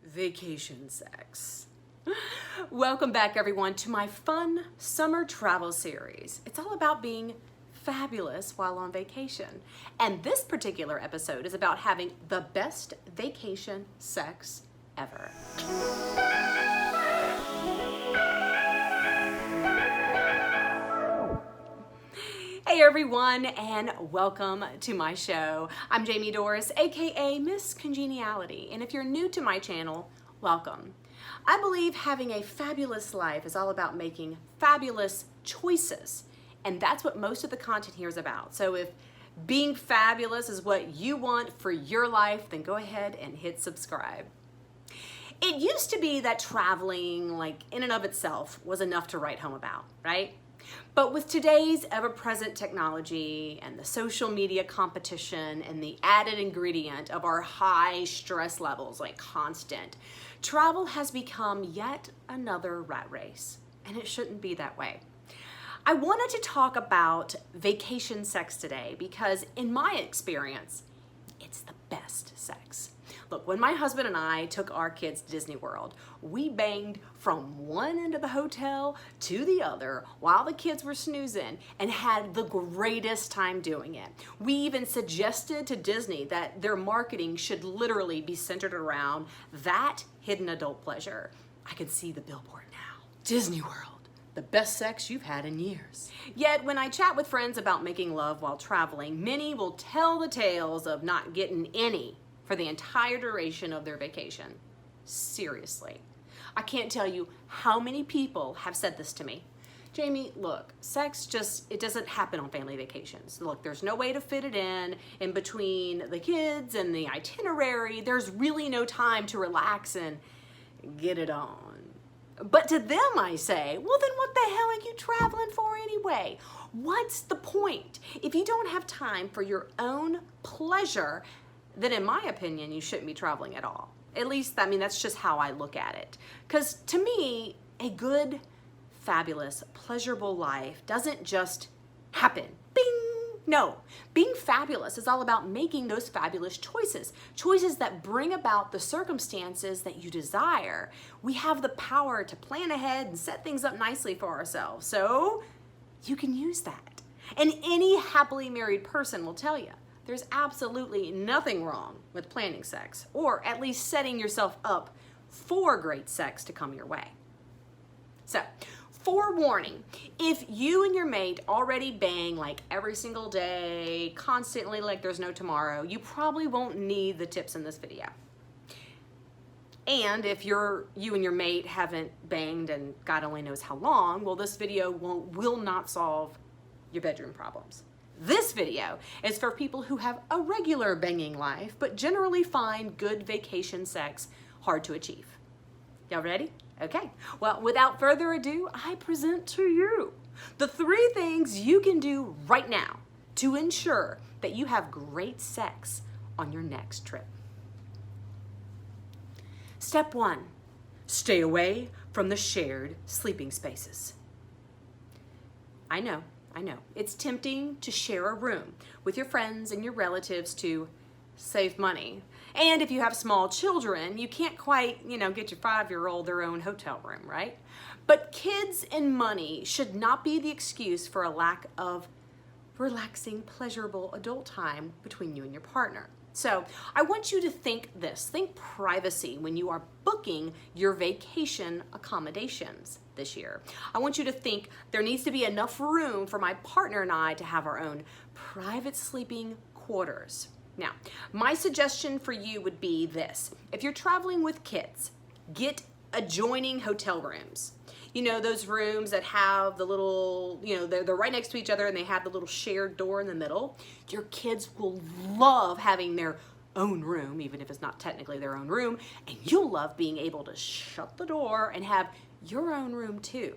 Vacation sex. Welcome back, everyone, to my fun summer travel series. It's all about being fabulous while on vacation. And this particular episode is about having the best vacation sex ever. Hey everyone, and welcome to my show. I'm Jaimee Dorris, aka Miss Congeniality, and if you're new to my channel, welcome. I believe having a fabulous life is all about making fabulous choices, and that's what most of the content here is about. So if being fabulous is what you want for your life, then go ahead and hit subscribe. It used to be that traveling, in and of itself, was enough to write home about, right? But with today's ever-present technology and the social media competition and the added ingredient of our high stress levels, like constant, travel has become yet another rat race, and it shouldn't be that way. I wanted to talk about vacation sex today because in my experience, it's the best sex. Look, when my husband and I took our kids to Disney World, we banged from one end of the hotel to the other while the kids were snoozing and had the greatest time doing it. We even suggested to Disney that their marketing should literally be centered around that hidden adult pleasure. I can see the billboard now. Disney World, the best sex you've had in years. Yet when I chat with friends about making love while traveling, many will tell the tales of not getting any for the entire duration of their vacation. Seriously. I can't tell you how many people have said this to me. Jaimee, look, sex it doesn't happen on family vacations. Look, there's no way to fit it in between the kids and the itinerary. There's really no time to relax and get it on. But to them I say, well then what the hell are you traveling for anyway? What's the point? If you don't have time for your own pleasure, then in my opinion, you shouldn't be traveling at all. At least, that's just how I look at it. Because to me, a good, fabulous, pleasurable life doesn't just happen. Bing! No. Being fabulous is all about making those fabulous choices. Choices that bring about the circumstances that you desire. We have the power to plan ahead and set things up nicely for ourselves. So, you can use that. And any happily married person will tell you, there's absolutely nothing wrong with planning sex, or at least setting yourself up for great sex to come your way. So, forewarning, if you and your mate already bang every single day, constantly like there's no tomorrow, you probably won't need the tips in this video. And if you and your mate haven't banged and God only knows how long, well, this video will not solve your bedroom problems. This video is for people who have a regular banging life, but generally find good vacation sex hard to achieve. Y'all ready? Okay. Well, without further ado, I present to you the 3 things you can do right now to ensure that you have great sex on your next trip. Step 1, stay away from the shared sleeping spaces. I know. It's tempting to share a room with your friends and your relatives to save money. And if you have small children, you can't quite, get your 5-year-old their own hotel room, right? But kids and money should not be the excuse for a lack of relaxing, pleasurable adult time between you and your partner. So I want you to think privacy when you are booking your vacation accommodations this year. I want you to think there needs to be enough room for my partner and I to have our own private sleeping quarters. Now, my suggestion for you would be this. If you're traveling with kids, get adjoining hotel rooms. Those rooms that have the little, they're right next to each other and they have the little shared door in the middle. Your kids will love having their own room, even if it's not technically their own room, and you'll love being able to shut the door and have your own room too.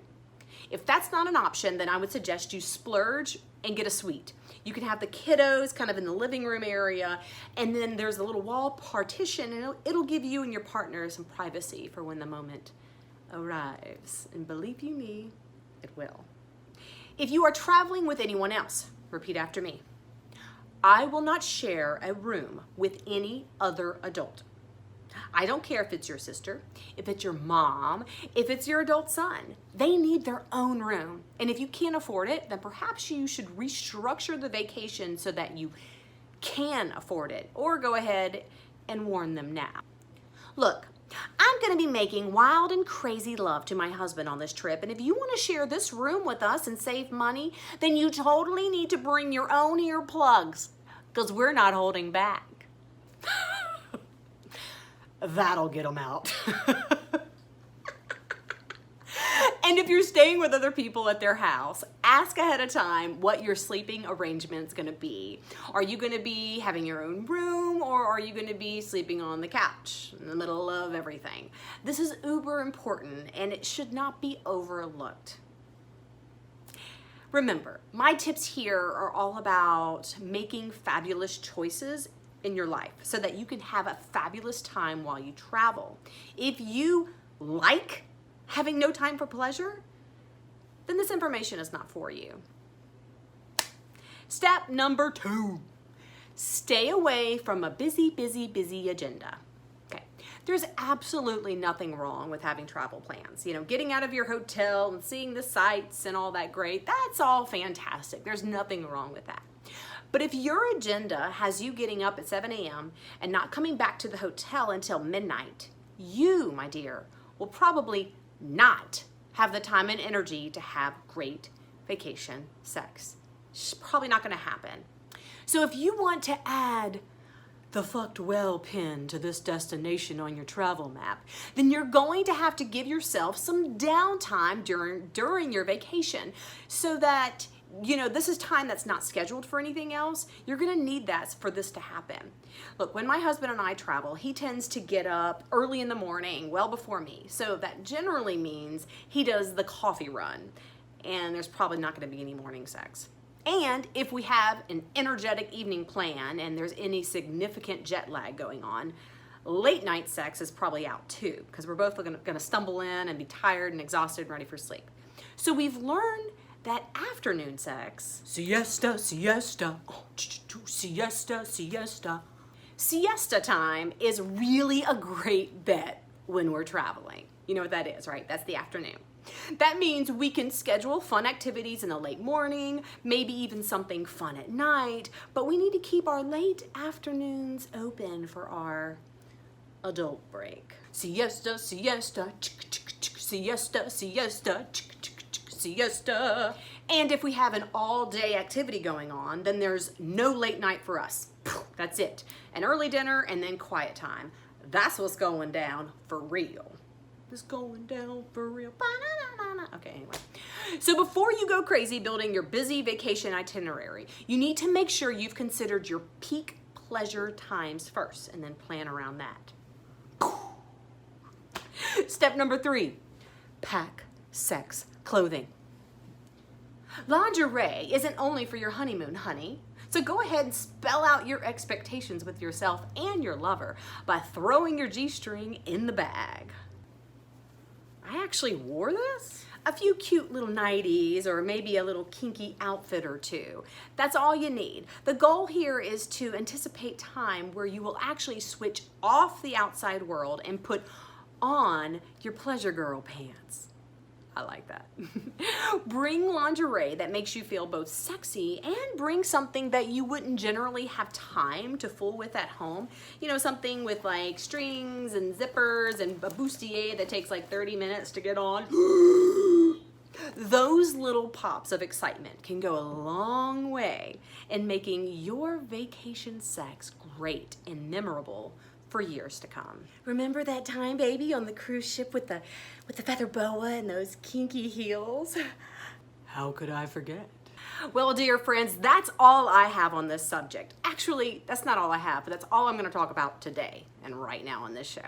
If that's not an option, then I would suggest you splurge and get a suite. You can have the kiddos kind of in the living room area, and then there's a little wall partition, and it'll give you and your partner some privacy for when the moment arrives. And believe you me, it will. If you are traveling with anyone else, repeat after me. I will not share a room with any other adult. I don't care if it's your sister, if it's your mom, if it's your adult son. They need their own room. And if you can't afford it, then perhaps you should restructure the vacation so that you can afford it, or go ahead and warn them now. Look, I'm gonna be making wild and crazy love to my husband on this trip, and if you wanna share this room with us and save money, then you totally need to bring your own earplugs, because we're not holding back. That'll get them out. And if you're staying with other people at their house, ask ahead of time what your sleeping arrangement's gonna be. Are you gonna be having your own room, or are you gonna be sleeping on the couch in the middle of everything? This is uber important, and it should not be overlooked. Remember, my tips here are all about making fabulous choices in your life so that you can have a fabulous time while you travel. If you like having no time for pleasure, then this information is not for you. Step number 2, stay away from a busy agenda. Okay, there's absolutely nothing wrong with having travel plans. You know, getting out of your hotel and seeing the sights and all that great, that's all fantastic. There's nothing wrong with that. But if your agenda has you getting up at 7 a.m. and not coming back to the hotel until midnight, you, my dear, will probably not have the time and energy to have great vacation sex. It's probably not gonna happen. So if you want to add the fucked well pin to this destination on your travel map, then you're going to have to give yourself some downtime during your vacation so that, you know, this is time that's not scheduled for anything else. You're gonna need that for this to happen. Look, when my husband and I travel, he tends to get up early in the morning, well before me. So that generally means he does the coffee run, and there's probably not gonna be any morning sex. And if we have an energetic evening plan and there's any significant jet lag going on, late night sex is probably out too, because we're both gonna stumble in and be tired and exhausted and ready for sleep. So we've learned that afternoon sex, siesta, siesta, siesta, siesta, siesta time is really a great bet when we're traveling. You know what that is, right? That's the afternoon. That means we can schedule fun activities in the late morning, maybe even something fun at night, but we need to keep our late afternoons open for our adult break. Siesta, siesta, siesta, siesta, siesta. And if we have an all-day activity going on, then there's no late night for us. That's it. An early dinner and then quiet time. That's what's going down for real. It's going down for real. Okay, anyway. So before you go crazy building your busy vacation itinerary, you need to make sure you've considered your peak pleasure times first and then plan around that. Step number 3, pack sex clothing. Lingerie isn't only for your honeymoon, honey. So go ahead and spell out your expectations with yourself and your lover by throwing your G-string in the bag. I actually wore this. A few cute little nighties or maybe a little kinky outfit or two. That's all you need. The goal here is to anticipate time where you will actually switch off the outside world and put on your pleasure girl pants. I like that. Bring lingerie that makes you feel both sexy and bring something that you wouldn't generally have time to fool with at home. You know, something with like strings and zippers and a bustier that takes like 30 minutes to get on. Those little pops of excitement can go a long way in making your vacation sex great and memorable for years to come. Remember that time, baby, on the cruise ship with the feather boa and those kinky heels? How could I forget? Well, dear friends, that's all I have on this subject. Actually, that's not all I have, but that's all I'm going to talk about today and right now on this show.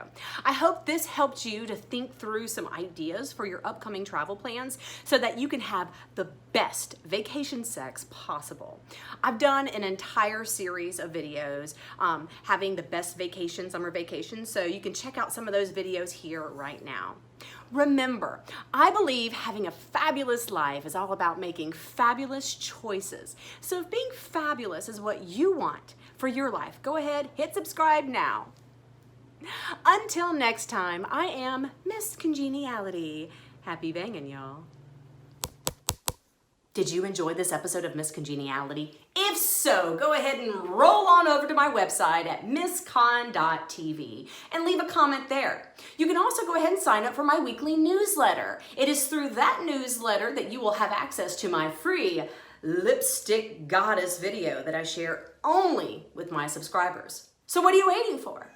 I hope this helped you to think through some ideas for your upcoming travel plans so that you can have the best vacation sex possible. I've done an entire series of videos having the best vacation, summer vacations, so you can check out some of those videos here right now. Remember, I believe having a fabulous life is all about making fabulous choices. So if being fabulous is what you want for your life, go ahead, hit subscribe now. Until next time, I am Miss Congeniality. Happy banging, y'all. Did you enjoy this episode of Miss Congeniality? If so, go ahead and roll on over to my website at misscon.tv and leave a comment there. You can also go ahead and sign up for my weekly newsletter. It is through that newsletter that you will have access to my free lipstick goddess video that I share only with my subscribers. So what are you waiting for?